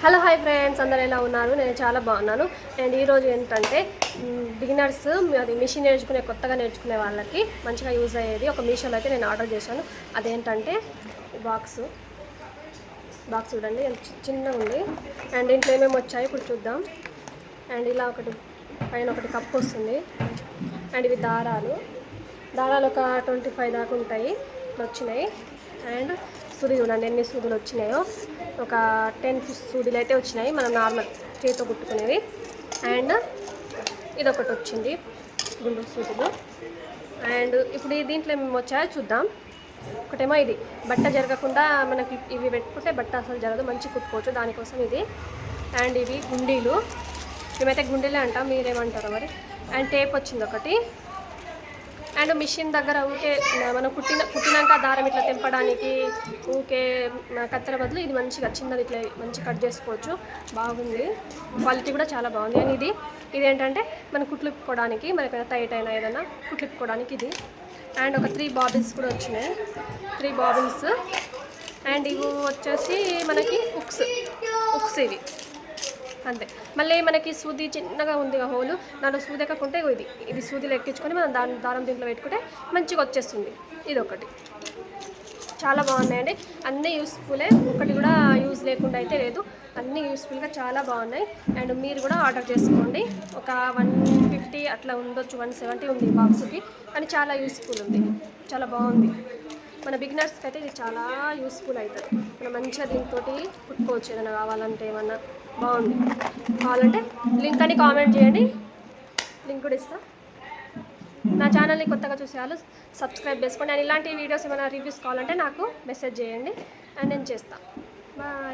Hello hi friends, అందరు ఎలా ఉన్నారు? నేను చాలా బాగున్నాను. అండ్ ఈరోజు ఏంటంటే బిగినర్స్ అది మిషన్ కొత్తగా నేర్చుకునే వాళ్ళకి మంచిగా యూజ్ అయ్యేది ఒక మీషోలో అయితే నేను ఆర్డర్ చేశాను. అదేంటంటే బాక్స్ చూడండి ఎంత చిన్నగా ఉంది. అండ్ ఇంట్లో ఏమేమి వచ్చాయి ఇప్పుడు చూద్దాం. అండ్ ఇలా ఒకటి పైన ఒకటి కప్పు వస్తుంది. అండ్ ఇవి దారాలు ఒక 25 దాకా ఉంటాయి వచ్చినాయి. అండ్ సూది చూడండి ఎన్ని సూదులు వచ్చినాయో, ఒక 10 సూదులు అయితే వచ్చినాయి మనం నార్మల్ చేతితో కుట్టుకునేవి. అండ్ ఇదొకటి వచ్చింది గుండు సూదులు. అండ్ ఇప్పుడు దీంట్లో ఏమేమి వచ్చాయో చూద్దాం. ఒకటేమో ఇది బట్ట జరగకుండా మనకి ఇవి పెట్టుకుంటే బట్ట అసలు జరగదు, మంచి కుట్టుకోవచ్చు, దానికోసం ఇది. అండ్ ఇవి గుండీలు, మేమైతే గుండీలే అంటాం, మీరేమంటారో మరి. అండ్ టేప్ వచ్చింది ఒకటి. అండ్ మిషన్ దగ్గర ఊకే మనం కుట్టినాక దారం ఇట్లా తెంపడానికి ఊకే కత్తెర బదులు ఇది మంచిగా చిన్నది ఇట్లా మంచి కట్ చేసుకోవచ్చు, బాగుంది, క్వాలిటీ కూడా చాలా బాగుంది. అండ్ ఇదేంటంటే మనం కుట్లిప్పుకోవడానికి, మనకి టైట్ అయినా ఏదైనా కుట్లిప్పుకోవడానికి ఇది. అండ్ ఒక 3 బాబిన్స్ కూడా వచ్చినాయి, 3 బాబిన్స్. అండ్ ఇవి వచ్చేసి మనకి ఉక్స్ ఇవి అంతే. మళ్ళీ మనకి సూది చిన్నగా ఉంది హోలు, దాంట్లో సూది ఎక్కకుంటే ఇది సూదిలో ఎక్కించుకొని మనం దారం దీంట్లో పెట్టుకుంటే మంచిగా వచ్చేస్తుంది. ఇది ఒకటి చాలా బాగున్నాయండి, అన్నీ యూస్ఫుల్లే, ఒకటి కూడా యూజ్ లేకుండా అయితే లేదు, అన్నీ యూస్ఫుల్గా చాలా బాగున్నాయి. అండ్ మీరు కూడా ఆర్డర్ చేసుకోండి. ఒక 150 అట్లా ఉండొచ్చు, 170 ఉంది బాక్స్కి, కానీ చాలా యూస్ఫుల్ ఉంది, చాలా బాగుంది. మన బిగినర్స్కి అయితే ఇది చాలా యూస్ఫుల్ అవుతుంది. మనం మంచిగా దీంతో కుట్టుకోవచ్చు, ఏదైనా కావాలంటే ఏమన్నా బాగుంది. కావాలంటే లింక్ అని కామెంట్ చేయండి, లింక్ కూడా ఇస్తా. నా ఛానల్ని కొత్తగా చూసే వాళ్ళు సబ్స్క్రైబ్ చేసుకోండి. అండ్ ఇలాంటి వీడియోస్ ఏమైనా రివ్యూస్ కావాలంటే నాకు మెసేజ్ చేయండి, అండ్ నేను చేస్తాను. బాయ్.